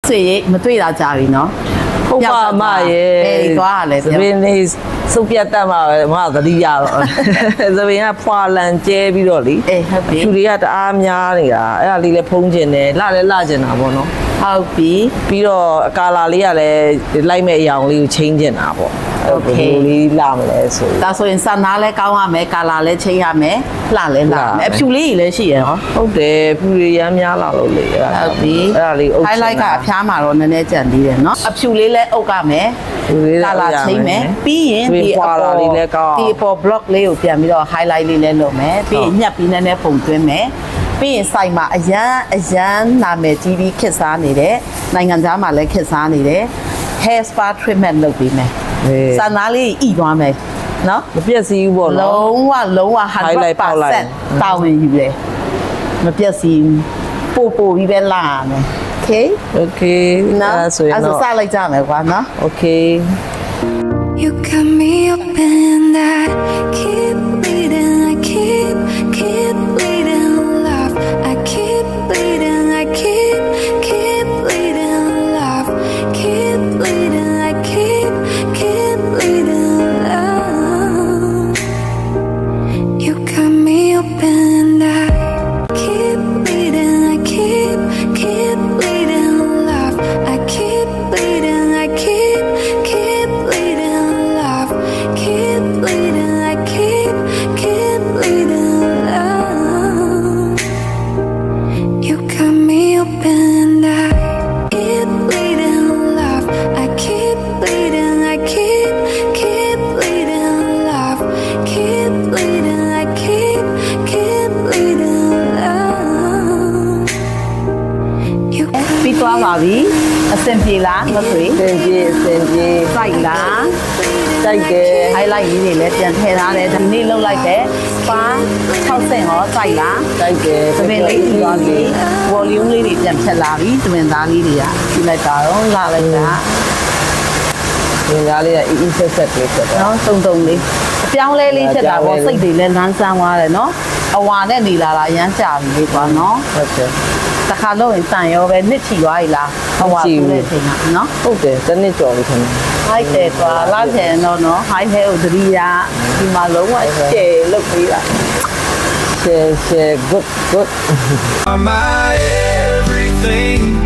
ဆွေမတွေ့တာကြာပြီနော် ဟုတ်ပါမရဲ့ အေးသွားရလဲ သပင်းလေးစုပ်ပြတ်တတ်မှာပဲမသတိရတော့သပင်းကဖွာလန်ကျဲပြီးတော့လေ အေးဟုတ်ပြီ ဖြူတွေကတအားများနေတာအဲ့ဒါလေးလည်းဖုံးကျင်တယ်လှလည်းလှကျင်တာပေါ့နော် ဟုတ်ပြီ ပြီးတော့အကာလာလေးကလည်းလိုက်မဲ့အရောင်လေးကိုချင်းကျင်တာပေါ့ဘယ်လိုလေးလှမလဲဆို ဒါဆိုရင်စံသားလဲကောင်းရမယ်ကာလာလဲချိန်ရမယ်လှလဲလှရမယ်အဖြူလေးကြီးလည်းရှိရဟော ဟုတ်တယ်ဖြူတွေရမ်းများလာလို့လေအဲ့ ဟုတ်ပြီ ဒါလေးအုပ် highlight ကအဖျားမှာတော့နည်းနည်းကြံသေးတယ်နော်အဖြူလေးလဲအုပ်ကမယ်ကာလာချိန်မယ်ပြီးရင်ဒီအပေါ်ဒီအပေါ် block လေးကိုပြန်ပြီးတော့ highlight လေးလဲလုပ်မယ်ပြီးရင်ညှပ်ပြီးနည်းနည်းပုံသွင်းမယ်ပြီးရင်စိုက်မှာအရန်နာမည်ကြီးပြီးခစ်စားနေတဲ့နိုင်ငံသားမှာလည်းခစ်စားနေတဲ့ hair spa treatment လုပ်ပြီးမယ်စံသားလေးဤသွားမယ်နော် မပြည့်စည်ဘူးပေါ့နော် လုံးဝ highlight ပေါက်လိုက် 100%တာဝန်ယူတယ်မပြတ်စီပို့ပြီးပဲလာမယ် okay okay နော် ဆိုရင် အဲ့ တော့ စလိုက်ကြမယ်ကွာနော် okay You got me up in that keep bleeding, I keep bleeding love. I keep bleeding, I keep bleeding love. Keep bleeding, I keep bleeding love. You got me up in that keep bleeding, I keep bleeding love. I keep bleeding, I keep bleeding love. Keep bleeding, I keep bleeding love. You got me up in that keep bleeding love. I keep bleeding, I keep bleeding love. Keep bleeding, I keep bleeding love. You got ပြီးသွားပါပြီအဆင်ပြေလားမဆွေ စင်ပြေစင်ပြေ စိုက်လား တိုက်တယ် highlight လေးတွေလည်းပြန်ထည့်ထားတယ်ဒီနေ့လောက်လိုက်တယ်ပါ60ဟောစိုက်လား တိုက်တယ် သမင်လေးပြီးသွားပြီ volume လေးတွေပြန်ဖြတ်လာပြီသမင်သားလေးတွေကပြလိုက်တာတော့လာလိုက်တာ ဒီကားလေးကအီအီဆက်ဆက်လေးဖြစ်သွား နော်တုံလေးအပြောင်းလဲလေးဖြစ်တာပေါ့စိတ်တွေလည်းလန်းဆန်းသွားတယ်နော်အဝါနဲ့နေလာတာရမ်းကြပြီလေကွာနော် ဟုတ်တယ် တခါလို့ရင်စံရောပဲနှစ်ချီသွားပြီလားအဝါကူတဲ့အချိန်ကနော် ဟုတ်တယ်တစ်နှစ်ကျော်ပြီခင်ဗျ high တယ်ကွာလာချင်တော့နော် high ထဲကိုသတိရဒီမှာလုံးဝကျဲလုပ်ပေးတာ share good My everything.